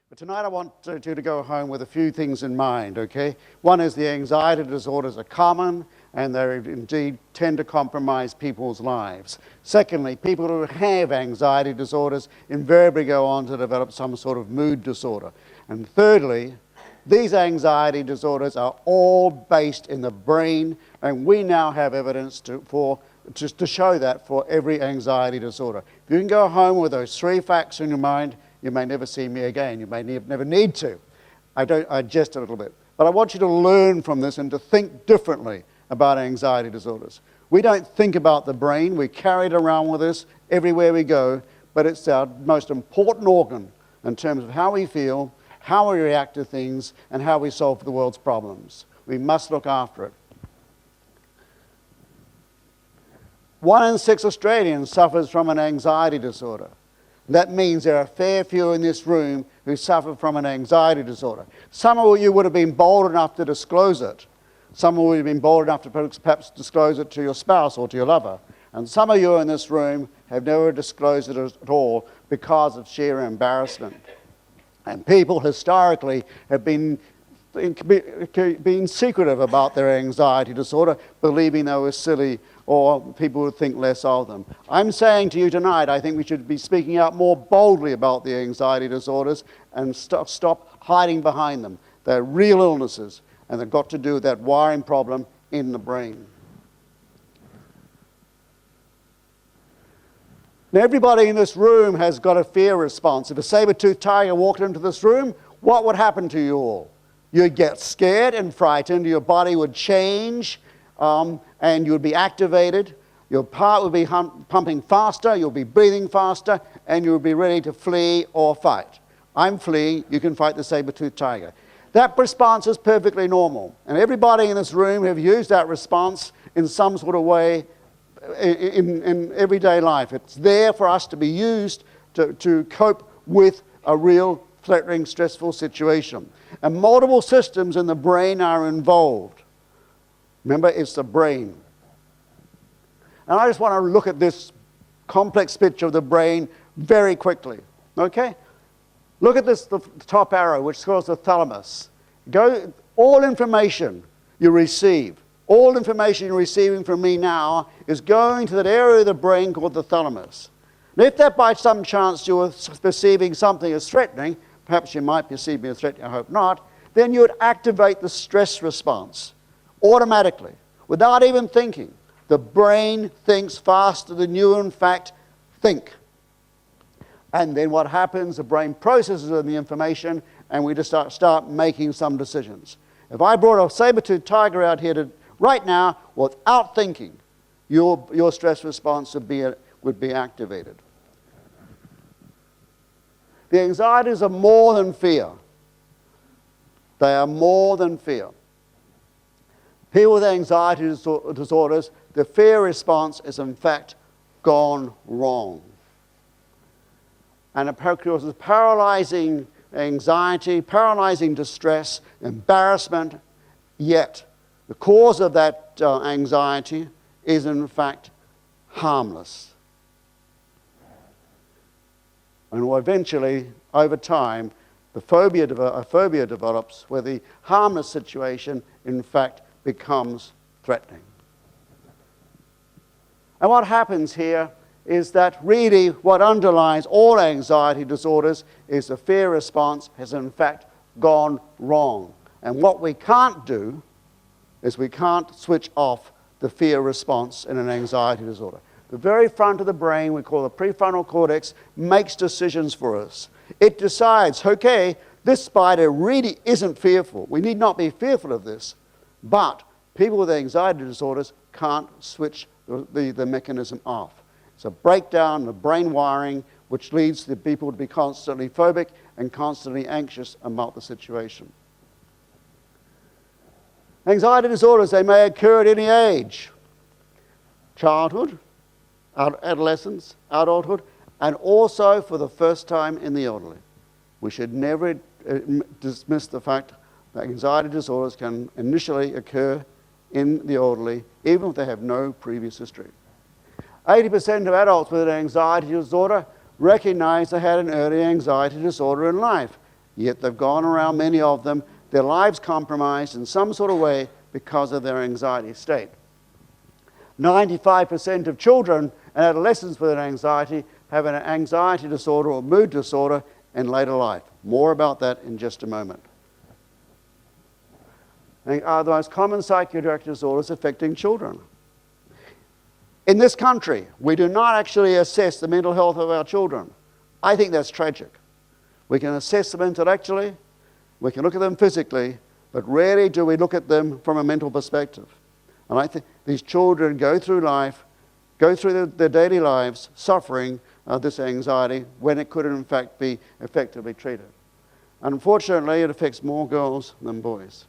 But tonight I want you to go home with a few things in mind, okay? One is the anxiety disorders are common and they indeed tend to compromise people's lives. Secondly, people who have anxiety disorders invariably go on to develop some sort of mood disorder. And thirdly, these anxiety disorders are all based in the brain, and we now have evidence to show that for every anxiety disorder. If you can go home with those three facts in your mind, you may never see me again. You may never need to. I jest a little bit. But I want you to learn from this and to think differently about anxiety disorders. We don't think about the brain. We carry it around with us everywhere we go, but it's our most important organ in terms of how we feel, how we react to things, and how we solve the world's problems. We must look after it. 1 in 6 Australians suffers from an anxiety disorder. That means there are a fair few in this room who suffer from an anxiety disorder. Some of you would have been bold enough to disclose it. Some of you would have been bold enough to perhaps disclose it to your spouse or to your lover. And some of you in this room have never disclosed it at all because of sheer embarrassment. And people historically have been secretive about their anxiety disorder, believing they were silly or people would think less of them. I'm saying to you tonight, I think we should be speaking out more boldly about the anxiety disorders and stop hiding behind them. They're real illnesses, and they've got to do with that wiring problem in the brain. Now, everybody in this room has got a fear response. If a saber-toothed tiger walked into this room, what would happen to you all? You'd get scared and frightened, your body would change, and you'd be activated, your heart would be pumping faster, you'll be breathing faster, and you'll be ready to flee or fight. I'm fleeing, you can fight the saber-toothed tiger. That response is perfectly normal, and everybody in this room have used that response in some sort of way in everyday life. It's there for us to be used to cope with a real threatening, stressful situation. And multiple systems in the brain are involved. Remember, it's the brain. And I just want to look at this complex picture of the brain very quickly, okay? Look at this, the top arrow, which calls the thalamus. All information you receive, all information you're receiving from me now is going to that area of the brain called the thalamus. And if that by some chance you were perceiving something as threatening, perhaps you might perceive me as threatening, I hope not, then you would activate the stress response automatically, without even thinking. The brain thinks faster than you, in fact, think. And then what happens, the brain processes the information, and we just start making some decisions. If I brought a saber-toothed tiger out here right now, without thinking, your stress response would be activated. The anxieties are more than fear. They are more than fear. People with anxiety disorders, the fear response is in fact gone wrong. And it causes paralyzing anxiety, paralyzing distress, embarrassment, yet the cause of that anxiety is in fact harmless. And eventually, over time, a phobia develops where the harmless situation in fact becomes threatening. And what happens here is that really what underlies all anxiety disorders is the fear response has in fact gone wrong. And what we can't do is we can't switch off the fear response in an anxiety disorder. The very front of the brain, we call the prefrontal cortex, makes decisions for us. It decides, okay, this spider really isn't fearful. We need not be fearful of this. But people with anxiety disorders can't switch the mechanism off. It's a breakdown in the brain wiring which leads the people to be constantly phobic and constantly anxious about the situation. Anxiety disorders, they may occur at any age. Childhood, adolescence, adulthood, and also for the first time in the elderly. We should never dismiss the fact that anxiety disorders can initially occur in the elderly, even if they have no previous history. 80% of adults with an anxiety disorder recognize they had an early anxiety disorder in life. yet they've gone around, many of them, their lives compromised in some sort of way because of their anxiety state. 95% of children and adolescents with an anxiety have an anxiety disorder or mood disorder in later life. More about that in just a moment. They are the most common psychiatric disorders affecting children. In this country, we do not actually assess the mental health of our children. I think that's tragic. We can assess them intellectually, we can look at them physically, but rarely do we look at them from a mental perspective. And I think these children go through life, go through their daily lives suffering this anxiety when it could in fact be effectively treated. Unfortunately, it affects more girls than boys.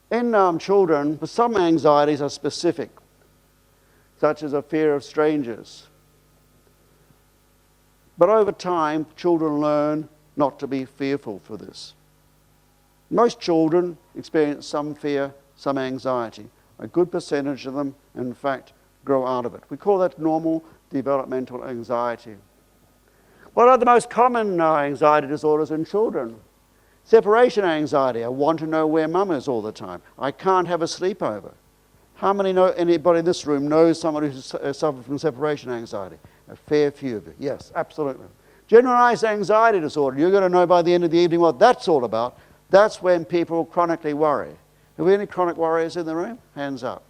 In children, some anxieties are specific, such as a fear of strangers. But over time, children learn not to be fearful for this. Most children experience some fear, some anxiety. A good percentage of them, in fact, grow out of it. We call that normal developmental anxiety. What are the most common anxiety disorders in children? Separation anxiety. I want to know where mum is all the time. I can't have a sleepover. How many know, anybody in this room knows somebody who suffers from separation anxiety? A fair few of you. Yes, absolutely. Generalized anxiety disorder. You're going to know by the end of the evening what that's all about. That's when people chronically worry. Have we any chronic worriers in the room? Hands up.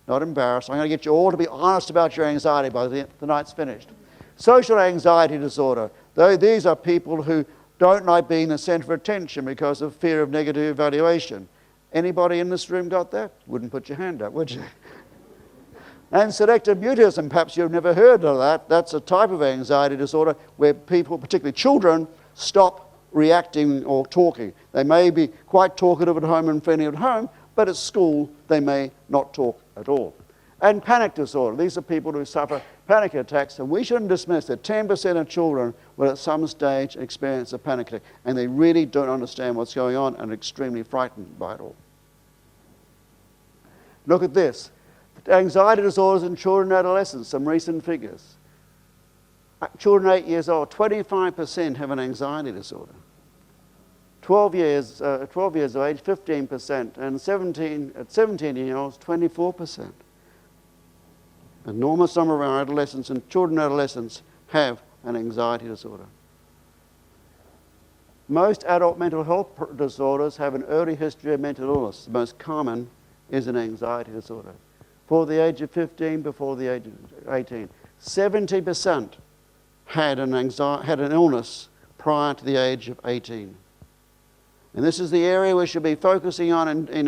Not embarrassed. I'm going to get you all to be honest about your anxiety by the night's finished. Social anxiety disorder. These are people who don't like being the center of attention because of fear of negative evaluation. Anybody in this room got that? Wouldn't put your hand up, would you? And selective mutism, perhaps you've never heard of that. That's a type of anxiety disorder where people, particularly children, stop reacting or talking. They may be quite talkative at home and friendly at home, but at school they may not talk at all. And panic disorder. These are people who suffer panic attacks, and we shouldn't dismiss that 10% of children will at some stage experience a panic attack, and they really don't understand what's going on and are extremely frightened by it all. Look at this. Anxiety disorders in children and adolescents, some recent figures. Children 8 years old, 25% have an anxiety disorder. 12 years of age, 15%, and 17-year-olds, 24%. An enormous number of our adolescents and children and adolescents have an anxiety disorder. Most adult mental health disorders have an early history of mental illness. The most common is an anxiety disorder. Before the age of 15, before the age of 18. 70% had an illness prior to the age of 18. And this is the area we should be focusing on in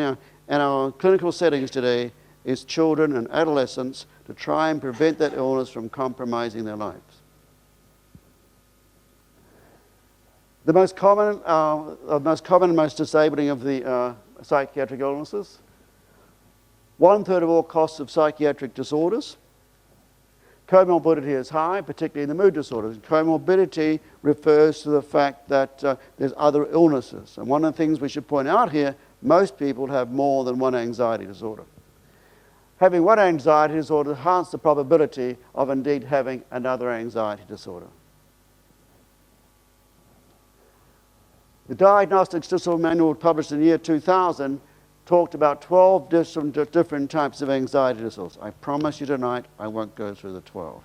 our clinical settings today, is children and adolescents, to try and prevent that illness from compromising their lives. The most common and most disabling of the psychiatric illnesses. 1/3 of all costs of psychiatric disorders. Comorbidity is high, particularly in the mood disorders. Comorbidity refers to the fact that there's other illnesses. And one of the things we should point out here, most people have more than one anxiety disorder. Having one anxiety disorder enhances the probability of indeed having another anxiety disorder. The Diagnostic Statistical Manual, published in the year 2000, talked about 12 different types of anxiety disorders. I promise you tonight I won't go through the 12.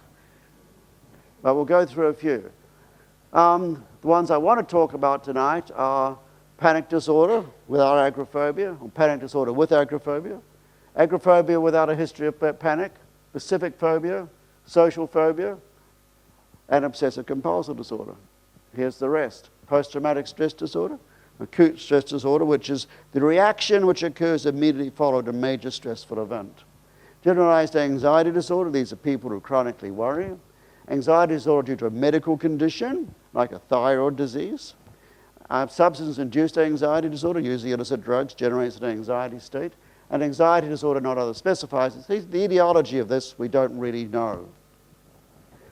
But we'll go through a few. The ones I want to talk about tonight are panic disorder without agoraphobia, or panic disorder with agoraphobia, agoraphobia without a history of panic, specific phobia, social phobia, and obsessive compulsive disorder. Here's the rest. Post-traumatic stress disorder, acute stress disorder, which is the reaction which occurs immediately following a major stressful event. Generalized anxiety disorder, these are people who chronically worry. Anxiety disorder due to a medical condition, like a thyroid disease. Substance-induced anxiety disorder, usually illicit drugs, generates an anxiety state. And anxiety disorder not other specifies. The etiology of this we don't really know.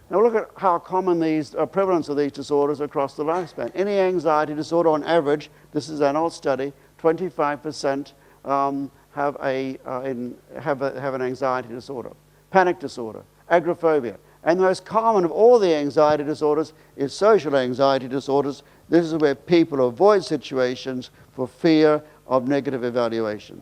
Now look at how common these prevalence of these disorders across the lifespan. Any anxiety disorder, on average, this is an old study, 25% have an anxiety disorder. Panic disorder, agoraphobia. And the most common of all the anxiety disorders is social anxiety disorders. This is where people avoid situations for fear of negative evaluation.